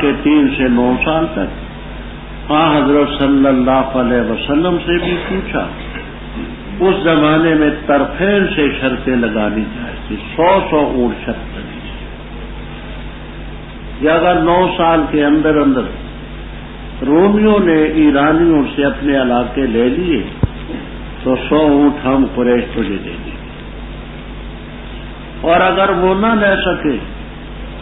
کے 3 سے 9 سال تک حضرت صلی اللہ علیہ وسلم سے بھی پوچھا. اس زمانے میں طرفین سے شرطیں لگانی چاہیے، 100 اونٹ شرط لگی تھی کہ اگر 9 سال کے اندر رومیوں نے ایرانیوں سے اپنے علاقے لے لیے تو 100 اونٹ ہم قریش تجھے دیں گے، اور اگر وہ نہ لے سکے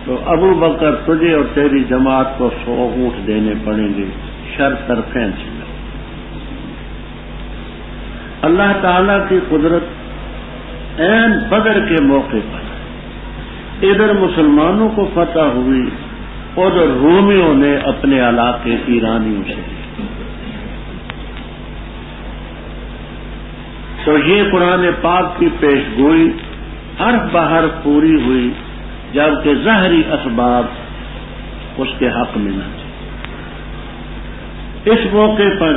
تو ابو بکر تجھے اور تیری جماعت کو 100 اونٹ دینے پڑیں گے، شرط طرفین سے. اللہ تعالیٰ کی قدرت عین بدر کے موقع پر ادھر مسلمانوں کو فتح ہوئی، ادھر رومیوں نے اپنے علاقے ایرانیوں سے لیے. تو یہ قرآن پاک کی پیش گوئی حرف بحرف پوری ہوئی، جبکہ ظاہری اسباب اس کے حق میں نہ تھے. اس موقع پر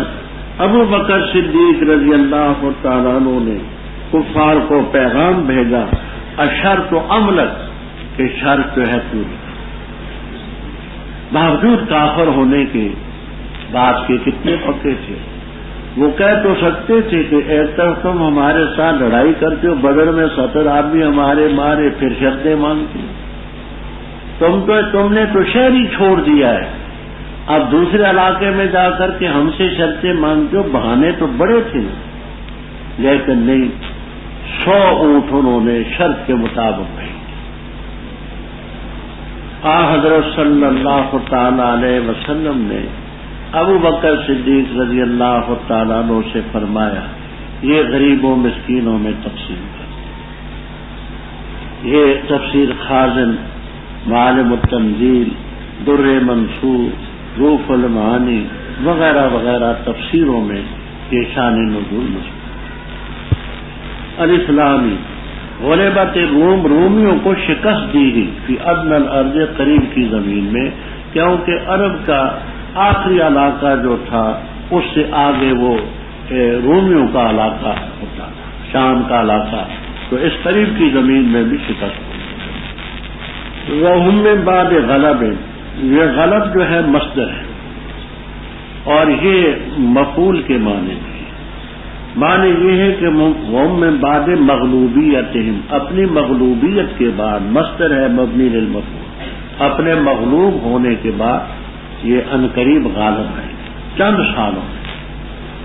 ابو بکر صدیق رضی اللہ تعالیٰ عنہ نے کفار کو پیغام بھیجا، الشرط عملت، کہ شرط جو ہے پوری. باوجود کافر ہونے کے بات کے کتنے پکے تھے. وہ کہہ تو سکتے تھے کہ ایک طرف تم ہمارے ساتھ لڑائی کرتے ہو، بدر میں 70 آدمی ہمارے مارے، پھر شرطیں مانگتے. تم نے تو شہر ہی چھوڑ دیا ہے، اب دوسرے علاقے میں جا کر کے ہم سے شرطیں مانگتے ہو. بہانے تو بڑے تھے، لیکن نہیں، 100 اونٹ انہوں نے شرط کے مطابق بھیجے. حضرت صلی اللہ تعالی علیہ وسلم نے ابو بکر صدیق رضی اللہ تعالیٰ عنہ سے فرمایا، یہ غریبوں مسکینوں میں تقسیم کر. یہ تفسیر خازن، معالم التنزیل، در منصور، روح المعانی وغیرہ وغیرہ تفسیروں میں یہ شان نزول مذکور. الاسلامی غلبت روم، رومیوں کو شکست دی گئی فی ادنی الارض، قریب کی زمین میں، کیونکہ عرب کا آخری علاقہ جو تھا اس سے آگے وہ رومیوں کا علاقہ ہوتا تھا، شام کا علاقہ. تو اس قریب کی زمین میں بھی شکست ہوئی. وہم من بعد غلب، یہ غلب جو ہے مصدر ہے اور یہ مفعول کے معنی میں. معنی یہ ہے کہ وہم من بعد مغلوبیتہم، اپنی مغلوبیت کے بعد، مصدر ہے مبنی للمفعول، اپنے مغلوب ہونے کے بعد یہ عنقریب غالب ہے چند سالوں میں.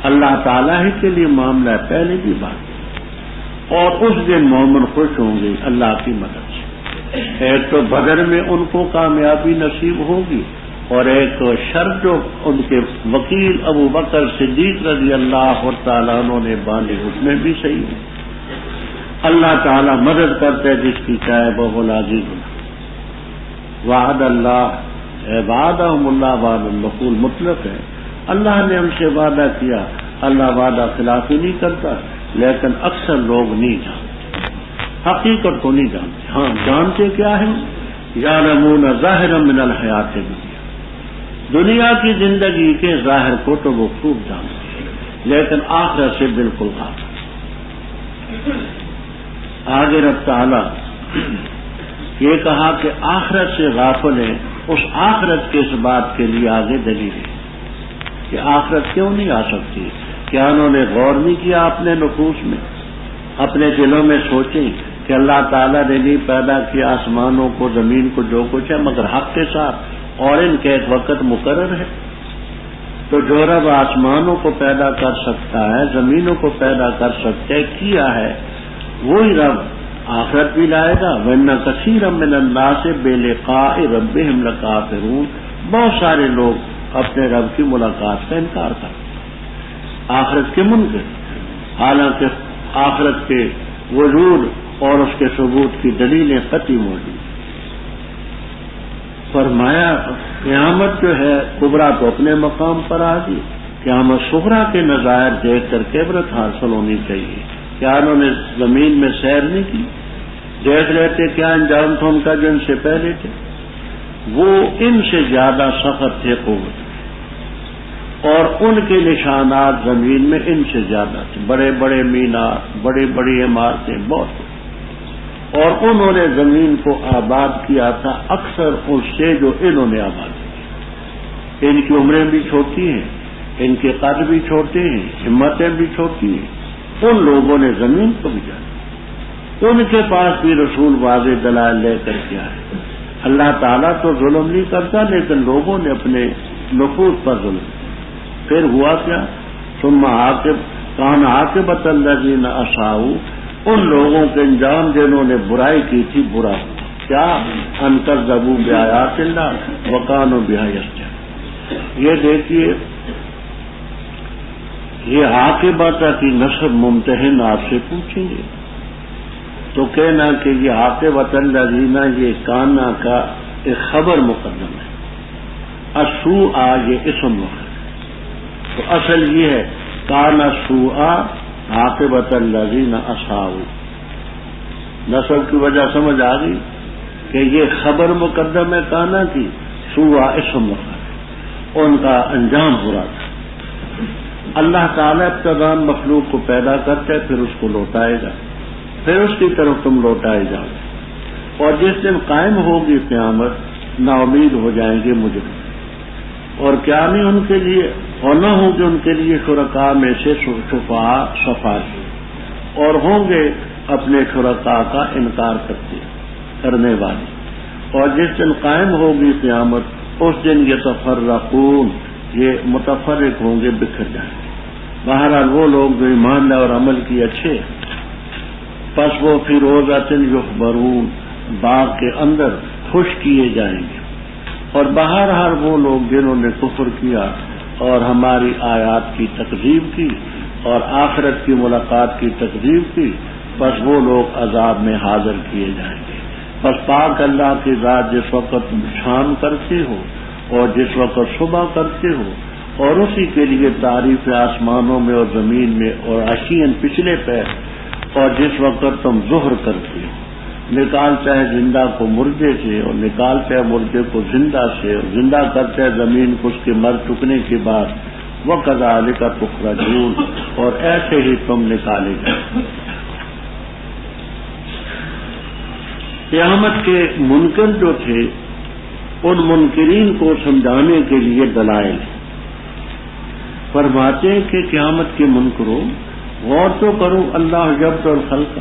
اللہ تعالیٰ ہی کے لیے معاملہ ہے، پہلے بھی بات. اور اس دن مومن خوش ہوں گے اللہ کی مدد سے. ایک تو بدر میں ان کو کامیابی نصیب ہوگی، اور ایک شرط جو ان کے وکیل ابو بکر صدیق رضی اللہ تعالیٰ عنہ نے باندھی اس میں بھی صحیح ہے. اللہ تعالیٰ مدد کرتے ہے جس کی چاہے بہو العزیز. وعد اللہ عبادہم اللہ وعد المفعول مطلق ہے. اللہ نے ہم سے وعدہ کیا، اللہ وعدہ خلافی نہیں کرتا، لیکن اکثر لوگ نہیں جانتے، حقیقت کو نہیں جانتے. ہاں جانتے کیا ہے؟ یعلمون ظاہرا من الحیات الدنیا، دنیا کی زندگی کے ظاہر کو تو وہ خوب جانتے ہیں، لیکن آخرت سے بالکل غافل. آگے رب تعالیٰ یہ کہا کہ آخرت سے غافل ہے. اس آخرت کے اس بات کے لیے آگے دلیل ہے کہ آخرت کیوں نہیں آ سکتی. کیا انہوں نے غور نہیں کیا اپنے نفوس میں، اپنے دلوں میں سوچیں کہ اللہ تعالیٰ نے نہیں پیدا کیا آسمانوں کو، زمین کو، جو کچھ ہے، مگر حق کے ساتھ، اور ان کے ایک وقت مقرر ہے. تو جو رب آسمانوں کو پیدا کر سکتا ہے، زمینوں کو پیدا کر سکتا ہے، کیا ہے، وہی رب آخرت بھی لائے گا. وَإِنَّ كَثِيرًا مِّنَ النَّاسِ بِلِقَاءِ رَبِّهِمْ لَكَافِرُونَ، بہت سارے لوگ اپنے رب کی ملاقات کا انکار کرتے ہیں، آخرت کے منکر، حالانکہ آخرت کے وجود اور اس کے ثبوت کی دلیلیں قطعی موجود. فرمایا قیامت جو ہے کبریٰ تو اپنے مقام پر آ گئی، قیامت صغریٰ کے نظائر دیکھ کر کے عبرت حاصل ہونی چاہیے. کیا انہوں نے زمین میں سیر نہیں کی؟ دیکھ لیتے کیا انجام تھا ان کا جو ان سے پہلے تھے. وہ ان سے زیادہ سخت تھے قوت، اور ان کے نشانات زمین میں ان سے زیادہ تھے، بڑے بڑے مینار، بڑی بڑی عمارتیں بہت. اور انہوں نے زمین کو آباد کیا تھا اکثر اس سے جو انہوں نے آباد کیا. ان کی عمریں بھی چھوٹی ہیں، ان کے قد بھی چھوٹے ہیں، ہمتیں بھی چھوٹی ہیں، ان لوگوں نے زمین کو بھی جانا، ان کے پاس بھی رسول واضح دلائل لے کر کے آئے۔ اللہ تعالیٰ تو ظلم نہیں کرتا، لیکن لوگوں نے اپنے نفوذ پر ظلم کیا۔ پھر ہوا کیا؟ ثم کان عاقبۃ الذین اساءوا، ان لوگوں کے انجام جنہوں نے برائی کی تھی برا کیا؟ ان کذبوا بآیات اللہ وکانوا بہا یستہزئون۔ یہ دیکھیے، یہ عاقبت کی نسب ممتحن آپ سے پوچھیں گے تو کہنا کہ یہ عاقبۃ الذین، یہ کانا کا ایک خبر مقدم ہے، السوء یہ اسم ہے، تو اصل یہ ہے کان السوء عاقبۃ الذین اساءوا۔ نسب کی وجہ سمجھ آ گئی کہ یہ خبر مقدم ہے کانا کی، سوء اسم ہے، ان کا انجام برا تھا۔ اللہ تعالیٰ ابتداء مخلوق کو پیدا کرتے پھر اس کو لوٹائے گا، پھر اس کی طرف تم لوٹائے جاؤ، اور جس دن قائم ہوگی قیامت نا امید ہو جائیں گے مجرم، اور کیا نہیں ان کے لیے، اور نہ ہوں گے ان کے لیے شرکاء میں سے شفعاء شفاعی، اور ہوں گے اپنے شرکاء کا انکار کرنے والے، اور جس دن قائم ہوگی قیامت اس دن یتفرقون، یہ متفرق ہوں گے، بکھر جائیں گے۔ بہرحال وہ لوگ جو ایمان لائے اور عمل کی اچھے، پس وہ فی روضۃ یحبرون، باغ کے اندر خوش کیے جائیں گے۔ اور بہرحال وہ لوگ جنہوں نے کفر کیا اور ہماری آیات کی تکذیب کی اور آخرت کی ملاقات کی تکذیب کی، بس وہ لوگ عذاب میں حاضر کیے جائیں گے۔ بس پاک اللہ کی ذات جس وقت شام کرتے ہو اور جس وقت صبح کرتے ہو، اور اسی کے لیے تعریف آسمانوں میں اور زمین میں اور عشین پچھلے پیر، اور جس وقت تم ظہر کرتے ہو، نکالتا ہے زندہ کو مردے سے اور نکالتا ہے مردے کو زندہ سے، اور زندہ کرتا ہے زمین کو اس کے مر چکنے کے بعد، وَكَذَلِكَ تُخْرَجُونَ، اور ایسے ہی تم نکالے گئے۔ قیامت کے منکر جو تھے، ان منکرین کو سمجھانے کے لیے دلائل فرماتے ہیں کہ قیامت کے منکروں، غور تو کرو، اللہ جبت الخلق،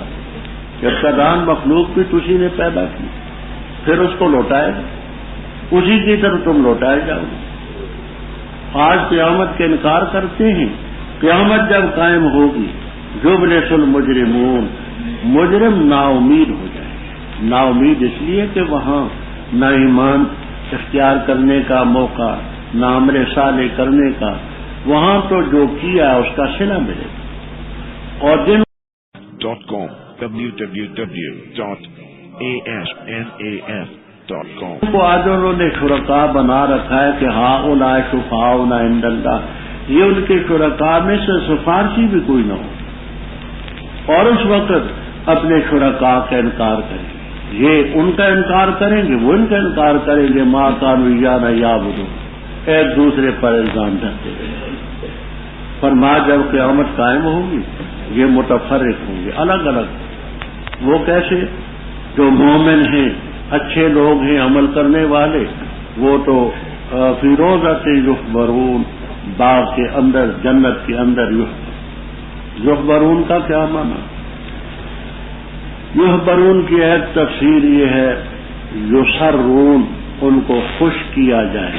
ابتداء مخلوق بھی تسی نے پیدا کی، پھر اس کو لوٹائے، اسی کی طرف تم لوٹائے جاؤ۔ آج قیامت کے انکار کرتے ہیں، قیامت جب قائم ہوگی یبلس المجرمون، مجرم نا امید ہو جائے گے۔ نا امید اس لیے کہ وہاں نہ ایمان اختیار کرنے کا موقع، نہ عمل صالح کرنے کا، وہاں تو جو کیا اس کا صلہ ملے گا۔ اور جن .com www.asnaf.com کو آج انہوں نے شرکاء بنا رکھا ہے کہ ہؤلاء شفعاؤنا عند اللہ، یہ ان کے شرکاء میں سے سفارشی بھی کوئی نہ ہو، اور اس وقت اپنے شرکاء کا انکار کریں گے، یہ ان کا انکار کریں گے، وہ ان کا انکار کریں گے، ما کانوا ایانا یعبدون، ایک دوسرے پر الزام ڈھکتے ہیں۔ فرمایا جب قیامت قائم ہوگی یہ متفرق ہوں گے، الگ الگ۔ وہ کیسے؟ جو مومن ہیں، اچھے لوگ ہیں، عمل کرنے والے، وہ تو فی روضۃ یحبرون، باغ کے اندر، جنت کے اندر یحبرون کا کیا معنی؟ یحبرون کی ایک تفسیر یہ ہے یسرون، ان کو خوش کیا جائے،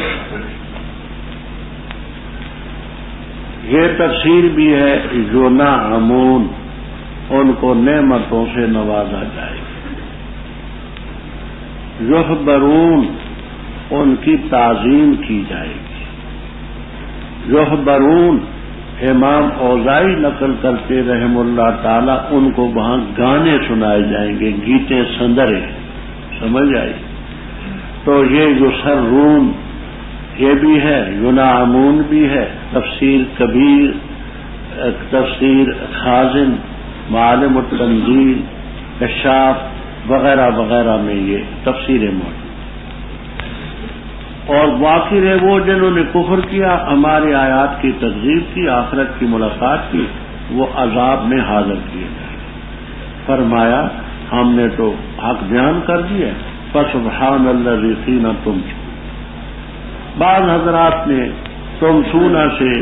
یہ تفسیر بھی ہے ینعمون، ان کو نعمتوں سے نوازا جائے، یحبرون، ان کی تعظیم کی جائے گی۔ یحبرون امام اوزاعی نقل کرتے رحم اللہ تعالی، ان کو وہاں گانے سنائے جائیں گے، گیتے سندرے، سمجھ آئی؟ تو یہ یسرون یہ بھی ہے، ینعمون بھی ہے، تفسیر کبیر، تفسیر خازن، معالم التنزیل، کشاف وغیرہ وغیرہ میں یہ تفسیریں موجود۔ اور باقی رہے وہ جنہوں نے کفر کیا، ہماری آیات کی تکذیب کی، آخرت کی ملاقات کی، وہ عذاب میں حاضر کیے جائیں گے۔ فرمایا ہم نے تو حق بیان کر دیا، فسبحان الذی حین تمسکون، بعض حضرات نے تمسونہ سے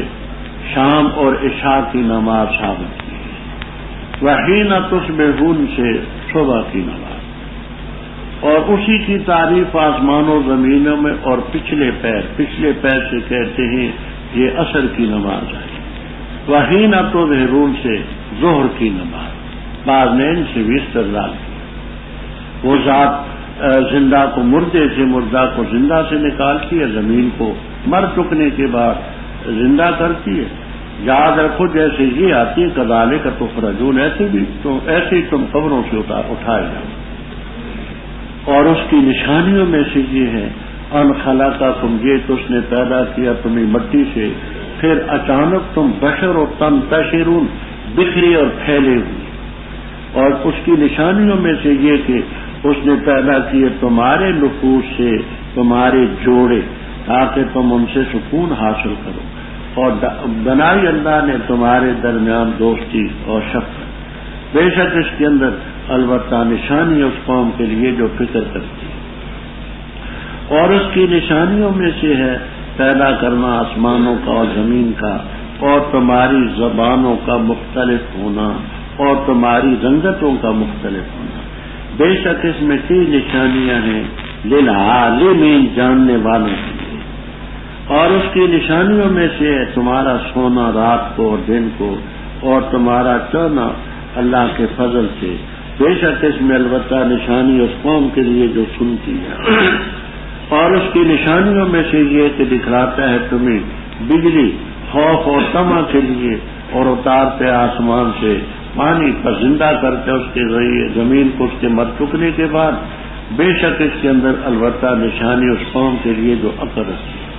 شام اور عشاء کی نماز ثابت کی ہے، وحین تصبحون سے صبح کی نماز، اور اسی کی تعریف آسمان و زمینوں میں اور پچھلے پیر سے کہتے ہیں یہ عصر کی نماز ہے، وحین تظہرون سے ظہر کی نماز، بعض نے ان سے بھی استدلال کی۔ وہ ذات زندہ کو مردے سے، مردہ کو زندہ سے نکالتی ہے، زمین کو مر چکنے کے بعد زندہ کرتی ہے۔ یاد رکھو جیسے یہ آتی ہے کذالک تخرجون، ایسے ہی تم قبروں سے اٹھائے جاؤ۔ اور اس کی نشانیوں میں سے یہ ہے ان خلقکم، یہ تو اس نے پیدا کیا تمہیں مٹی سے، پھر اچانک تم بشر و تنتشرون، بکھری اور پھیلے ہوئے۔ اور اس کی نشانیوں میں سے یہ کہ اس نے پیدا کیے تمہارے نفوس سے تمہارے جوڑے تاکہ تم ان سے سکون حاصل کرو، اور بنائی اللہ نے تمہارے درمیان دوستی اور شفقت۔ بے شک اس کے اندر البتہ نشانی اس قوم کے لیے جو فکر کرتی ہے۔ اور اس کی نشانیوں میں سے ہے پیدا کرنا آسمانوں کا اور زمین کا، اور تمہاری زبانوں کا مختلف ہونا، اور تمہاری رنگتوں کا مختلف ہونا۔ بے شک اس میں کئی نشانیاں ہیں للعالمین، جاننے والوں کے لیے۔ اور اس کی نشانیوں میں سے ہے تمہارا سونا رات کو اور دن کو، اور تمہارا چڑھنا اللہ کے فضل سے۔ بے شک اس میں البتہ نشانی اس قوم کے لیے جو سنتی ہے۔ اور اس کی نشانیوں میں سے یہ کہ دکھلاتا ہے تمہیں بجلی خوف اور طمع کے لیے، اور اتارتے آسمان سے پانی پر زندہ کرتے اس کے ذریعے زمین کو اس کے مر چکنے کے بعد۔ بے شک اس کے اندر البتہ نشانی اس قوم کے لیے جو عقل رکھتی ہے۔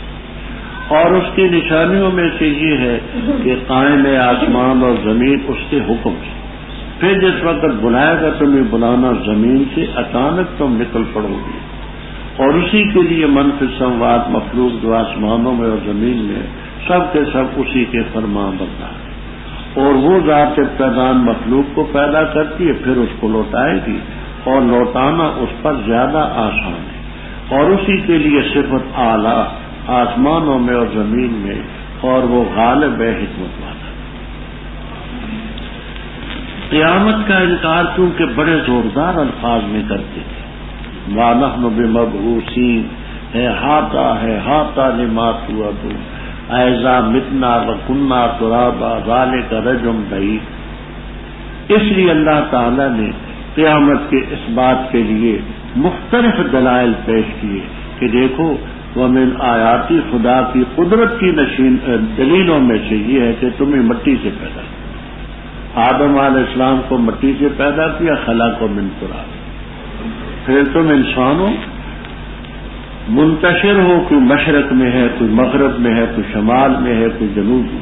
اور اس کی نشانیوں میں سے یہ ہے کہ قائم آسمان اور زمین اس کے حکم سے، پھر جس وقت بلائے گا تمہیں بلانا زمین سے، اچانک تم نکل پڑو گے۔ اور اسی کے لیے منفی السماوات، مخلوق جو آسمانوں میں اور زمین میں، سب کے سب اسی کے فرمان بردار۔ اور وہ ذات ابتداء مخلوق کو پیدا کرتی ہے، پھر اس کو لوٹائے گی، اور لوٹانا اس پر زیادہ آسان ہے۔ اور اسی کے لیے صفت اعلیٰ آسمانوں میں اور زمین میں، اور وہ غالب ہے، حکمت والا۔ قیامت کا انکار چونکہ بڑے زوردار الفاظ میں کرتے تھے، ما نحن بمبعوثین، ہے ہاتھا لما توعدون، اذا متنا وکننا ترابا ذلک رجم بعید۔ اس لیے اللہ تعالی نے قیامت کے اس بات کے لیے مختلف دلائل پیش کیے کہ دیکھو ومن آیاتی، خدا کی قدرت کی دلیلوں میں سے یہ ہے کہ تمہیں مٹی سے پیدا کیا، آدم علیہ السلام کو مٹی سے پیدا کیا، خلق من تراب، پھر تم انسانوں منتشر ہو، کوئی مشرق میں ہے، کوئی مغرب میں ہے، کوئی شمال میں ہے، کوئی جنوب میں۔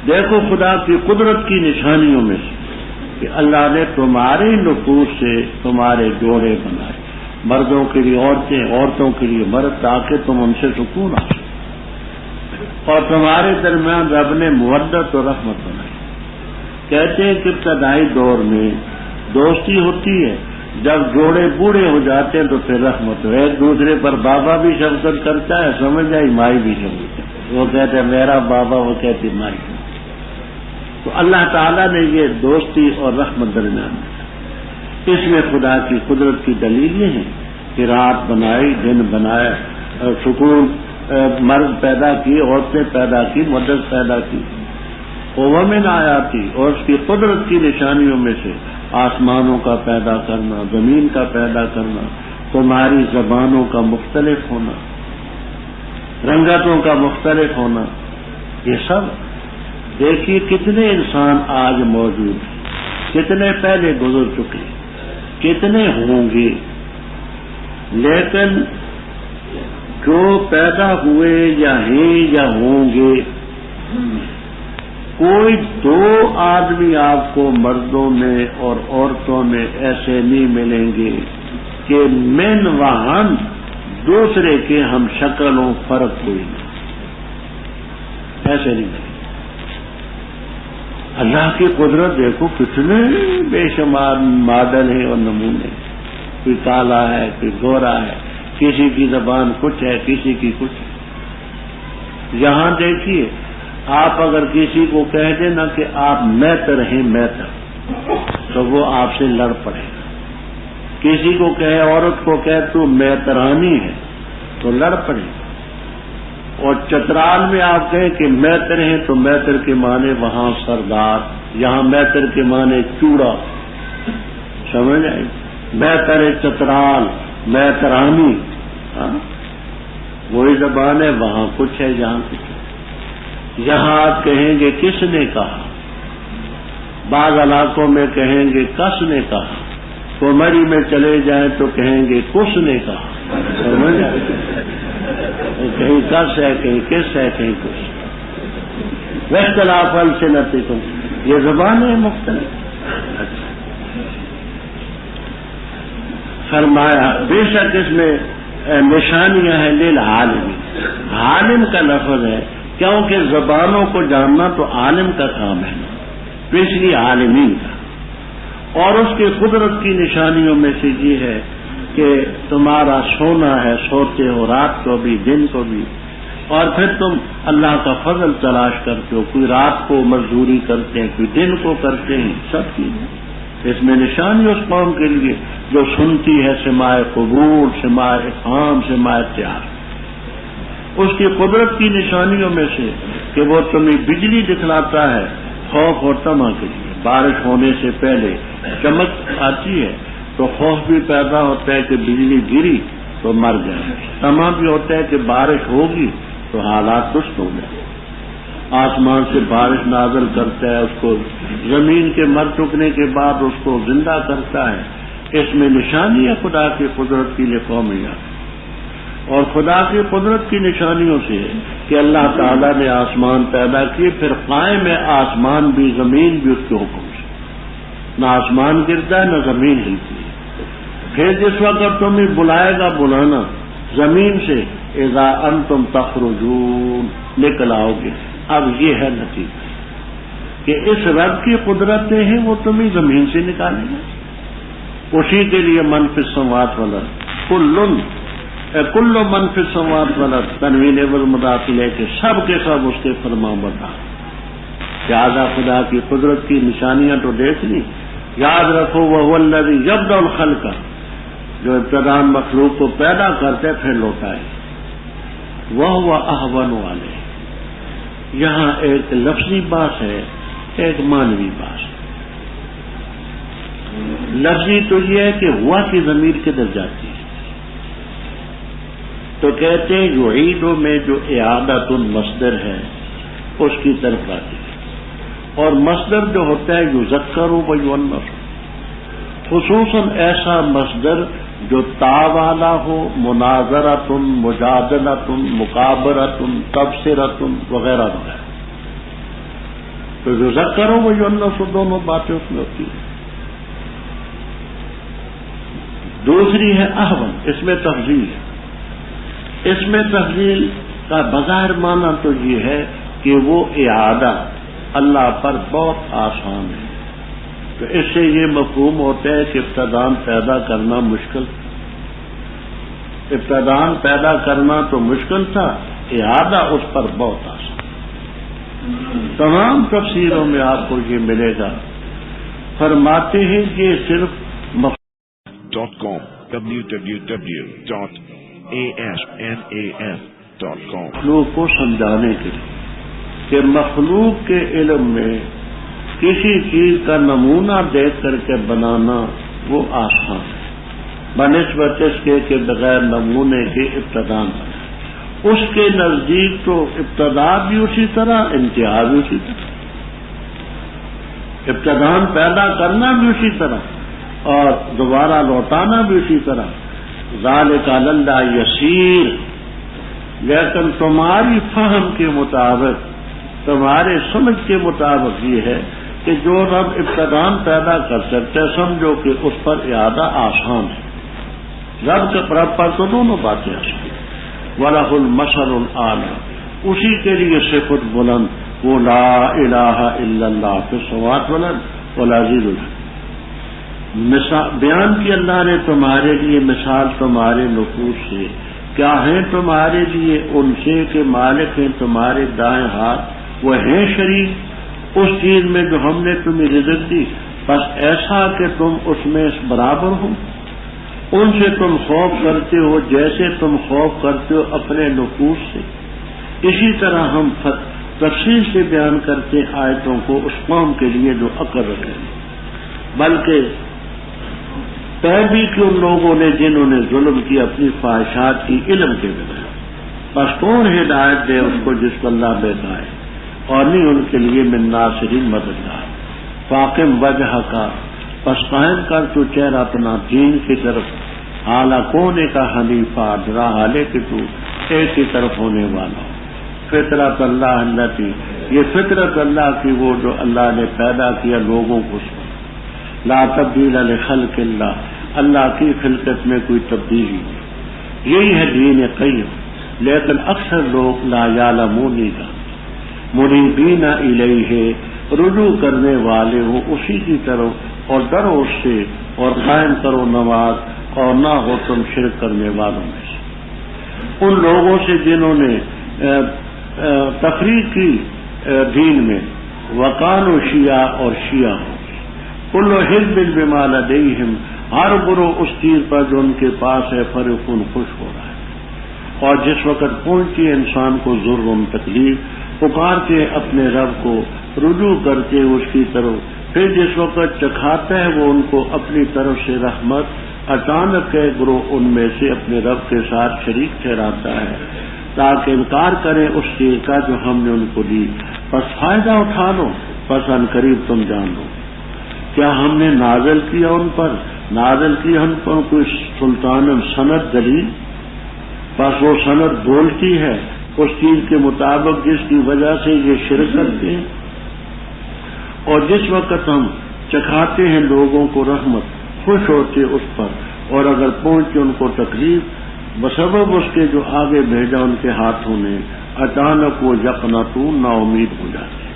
دیکھو خدا کی قدرت کی نشانیوں میں سے کہ اللہ نے تمہارے نفوس سے تمہارے جوڑے بنائے، مردوں کے لیے عورتیں، عورتوں کے لیے مرد، تاکہ تم ان سے سکون حاصل، اور تمہارے درمیان رب نے مودت اور رحمت بنائی۔ کہتے ہیں کہ ابتدائی دور میں دوستی ہوتی ہے، جب جوڑے بوڑھے ہو جاتے ہیں تو پھر رحمت ہو، ایک دوسرے پر بابا بھی شفقت کرتا ہے، سمجھ جائے مائی بھی شفقت کرتا ہے، وہ کہتے ہیں میرا بابا، وہ کہتی مائی۔ تو اللہ تعالیٰ نے یہ دوستی اور رحمت درمیان میں، اس میں خدا کی قدرت کی دلیل یہ ہے کہ رات بنائی، دن بنایا، سکون، مرد پیدا کی، عورتیں پیدا کی، مدد پیدا کی۔ ومن آیاتی، اور اس کی قدرت کی نشانیوں میں سے آسمانوں کا پیدا کرنا، زمین کا پیدا کرنا، تمہاری زبانوں کا مختلف ہونا، رنگتوں کا مختلف ہونا، یہ سب دیکھیے کتنے انسان آج موجود ہیں، کتنے پہلے گزر چکے، کتنے ہوں گے، لیکن جو پیدا ہوئے یا ہیں یا ہوں گے، کوئی دو آدمی آپ کو مردوں میں اور عورتوں میں ایسے نہیں ملیں گے کہ من وہاں دوسرے کے ہم شکل و فرق کوئی نہیں، ایسے نہیں ملیں گے۔ اللہ کی قدرت دیکھو کتنے بے شمار ماڈل ہیں اور نمونے، کوئی کالا ہے، کوئی گورا ہے، کسی کی زبان کچھ ہے، کسی کی کچھ ہے۔ یہاں دیکھیے، آپ اگر کسی کو کہہ دیں نا کہ آپ میتر ہیں میتر، تو وہ آپ سے لڑ پڑے گا۔ کسی کو کہے، عورت کو کہے تو میترانی ہے، تو لڑ پڑے گا۔ اور چترال میں آپ کہیں کہ میتر ہیں، تو میتر کے معنی وہاں سردار، یہاں میتر کے معنی چوڑا، سمجھ آئے؟ میتر چترال، میترانی، وہی زبان ہے، وہاں کچھ ہے، یہاں کچھ ہے۔ یہاں آپ کہیں گے کس نے کہا، بعض علاقوں میں کہیں گے کس نے کہا، کومری میں چلے جائیں تو کہیں گے کس نے کہا، سمجھ آئے؟ کہیں کس ہے، کہیں کس ہے، کہیں کچھ۔ واختلاف السنتکم، یہ زبانیں مختلف۔ فرمایا بے شک اس میں نشانیاں ہیں للعالمین، عالم کا لفظ ہے کیونکہ زبانوں کو جاننا تو عالم کا کام ہے، تو اس لیے عالمین کا۔ اور اس کی قدرت کی نشانیوں میں سے یہ ہے کہ تمہارا سونا ہے، سوتے ہو رات کو بھی دن کو بھی، اور پھر تم اللہ کا فضل تلاش کرتے ہو، کوئی رات کو مزدوری کرتے ہیں، کوئی دن کو کرتے ہیں، سب چیزیں اس میں نشانی اس قوم کے لیے جو سنتی ہے سماع قبول، سماع افہام، سماع اتحاد۔ اس کی قدرت کی نشانیوں میں سے کہ وہ تمہیں بجلی دکھلاتا ہے خوف اور طمع کے لیے، بارش ہونے سے پہلے چمک آتی ہے تو خوف بھی پیدا ہوتا ہے کہ بجلی گری تو مر جائے، طمع بھی ہوتا ہے کہ بارش ہوگی تو حالات درست ہو جائیں۔ آسمان سے بارش نازل کرتا ہے، اس کو زمین کے مر چکنے کے بعد اس کو زندہ کرتا ہے۔ اس میں نشانی ہے خدا کی قدرت کی لقوم یاد۔ اور خدا کی قدرت کی نشانیوں سے کہ اللہ تعالیٰ نے آسمان پیدا کیے، پھر قائم ہے آسمان بھی زمین بھی اس کے حکم سے، نہ آسمان گرتا ہے نہ زمین ہلتی ہے۔ پھر جس وقت تمہیں بلائے گا بلانا زمین سے، اذا انتم تخرجون، نکل آؤ گے۔ اب یہ ہے نتیجہ کہ اس رب کی قدرتیں ہیں، وہ تمہیں زمین سے نکالے گا۔ اسی کے لیے من فی السماوات والارض، کل من فی السماوات والارض، تنوین والمضاف الیہ کے سب کے سب اس کے فرمان بردار۔ لہذا خدا کی قدرت کی نشانیاں تو دیکھ لی، یاد رکھو وہو الذی یبدأ الخلق، جو ابتداء مخلوق کو پیدا کرتے پھر لوٹائے، وہو اہون علیہ۔ یہاں ایک لفظی بات ہے، ایک معنوی بات ہے۔ لفظی تو یہ ہے کہ ہوا کی ضمیر کدھر جاتی ہے، تو کہتے ہیں یعیدو میں جو اعادۃ المصدر ہے اس کی طرف آتی ہے، اور مصدر جو ہوتا ہے یذکر و یؤنث، خصوصاً ایسا مصدر جو تا والا ہو، مناظرۃ، مجادلۃ، مقابرۃ، تبصرۃ وغیرہ وغیرہ، تو یذکر و یؤنث دونوں باتیں اس میں ہوتی ہیں۔ دوسری ہے احون، اس میں تفضیل ہے۔ اس میں تفضیل کا بظاہر معنی تو یہ ہے کہ وہ اعادہ اللہ پر بہت آسان ہے، تو اس سے یہ مفہوم ہوتا ہے کہ ابتدان پیدا کرنا مشکل، ابتدان پیدا کرنا تو مشکل تھا، اعادہ اس پر بہت آسان۔ تمام تفسیروں میں آپ کو یہ ملے گا، فرماتے ہیں یہ صرف .com www.asnaf.com مخلوق کو سمجھانے کے لیے کہ مخلوق کے علم میں کسی چیز کا نمونہ دیکھ کر کے بنانا وہ آسان ہے، بنسبت اس کے کہ بغیر نمونے کے ابتدا بنا۔ اس کے نزدیک تو ابتدا بھی اسی طرح، انتہا بھی اسی طرح، ابتدان پیدا کرنا بھی اسی طرح اور دوبارہ لوٹانا بھی اسی طرح۔ ذالک علی اللہ یسیر، لیکن تمہاری فہم کے مطابق، تمہارے سمجھ کے مطابق یہ ہے کہ جو رب ابتدان پیدا کر سکتے سمجھو کہ اس پر اعادہ آسان ہے۔ رب کے رب پر تو دونوں باتیں آسان ہیں۔ وَلَهُ الْمَثَلُ الْأَعْلَىٰ، اسی کے لیے صفت بلند، وہ لا الہ الا اللہ فی السماوات والارض والعزیز الحکیم۔ بیان کی اللہ نے تمہارے لیے مثال تمہارے نفوس سے، کیا ہیں تمہارے لیے ان سے کہ مالک ہیں تمہارے دائیں ہاتھ، وہ ہیں شریک اس چیز میں جو ہم نے تمہیں رزق دی، بس ایسا کہ تم اس میں برابر ہو، ان سے تم خوف کرتے ہو جیسے تم خوف کرتے ہو اپنے نفوس سے۔ اسی طرح ہم تفصیل سے بیان کرتے آیتوں کو اس قوم کے لیے جو عقل رکھے، بلکہ پیروی کی ان لوگوں نے جنہوں نے ظلم کیا اپنی خواہشات کی علم کے بغیر۔ بس کون ہدایت دے اس کو جس کو اللہ بہتائے، اور نہیں ان کے لیے من ناصرین مددگار۔ فاقم وجہ کا، پس قائم کر تو چہرہ اپنا دین کی طرف، اعلیٰ کونے کا حنیفہ، ڈرا حالے کہ تو ایک کی طرف ہونے والا ہو۔ فطرت اللہ التی، یہ فطرت اللہ کی وہ جو اللہ نے پیدا کیا لوگوں کو، لا تبدیل لخلق اللہ، اللہ کی خلقت میں کوئی تبدیلی نہیں، یہی ہے دین قیم، لیکن اکثر لوگ لا یعلمون کا منیبین الیہ، رجوع کرنے والے ہو اسی کی طرف، اور ڈرو اس سے، اور قائم کرو نماز، اور نہ ہو تم شرک کرنے والوں میں سے، ان لوگوں سے جنہوں نے تفریق کی دین میں، وکانوا شیعہ، اور شیعہ ہو، کل حزب بما لدیہم، ہر گروہ اس چیز پر جو ان کے پاس ہے، فرحون، خوش ہو رہا ہے۔ اور جس وقت پہنچتی ہے انسان کو ظلم تکلیف، پکارتے اپنے رب کو، رجوع کرتے اس کی طرف، پھر جس وقت چکھاتا ہے وہ ان کو اپنی طرف سے رحمت، اچانک ہے گروہ ان میں سے اپنے رب کے ساتھ شریک ٹھہراتا ہے، تاکہ انکار کریں اس چیز کا جو ہم نے ان کو دی، بس فائدہ اٹھا لو، بس ان قریب تم جان لو۔ کیا ہم نے نازل کیا ان پر کوئی سلطان سند دلیل، بس وہ سند بولتی ہے اس چیز کے مطابق جس کی وجہ سے یہ شرک کرتے ہیں۔ اور جس وقت ہم چکھاتے ہیں لوگوں کو رحمت، خوش ہوتے اس پر، اور اگر پہنچے ان کو تکلیف بسبب اس کے جو آگے بھیجا ان کے ہاتھوں نے، اچانک وہ یقنطون، نا امید ہو جاتے۔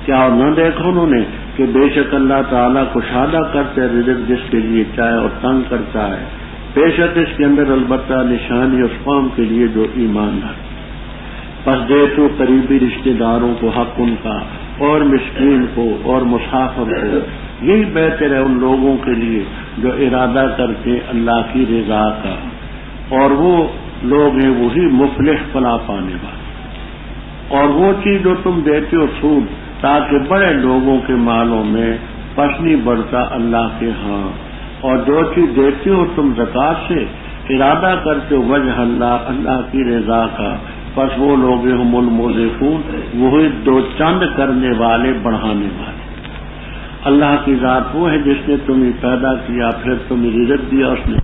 کیا نہ دیکھا انہوں نے کہ بے شک اللہ تعالیٰ کشادہ کرتے رزق جس کے لیے چاہے اور تنگ کرتا ہے، بے شک اس کے اندر البتہ نشانی اس قوم کے لیے جو ایمان ہے۔ پس دے تو قریبی رشتہ داروں کو حق ان کا، اور مسکین کو، اور مسافر کو، یہی بہتر ہے ان لوگوں کے لیے جو ارادہ کرتے اللہ کی رضا کا، اور وہ لوگ ہیں وہی مفلح فلاح پانے والے۔ اور وہ چیز جو تم دیتے ہو سود، تاکہ بڑے لوگوں کے مالوں میں پس نہیں بڑھتا اللہ کے ہاں، اور جو چیز دیتے ہو تم زکات سے، ارادہ کرتے ہو وجہ اللہ، اللہ کی رضا کا، پس وہ لوگ ہم المضیفون، وہی دو چند کرنے والے، بڑھانے والے۔ اللہ کی ذات وہ ہے جس نے تمہیں پیدا کیا، پھر تمہیں رزق دیا اس نے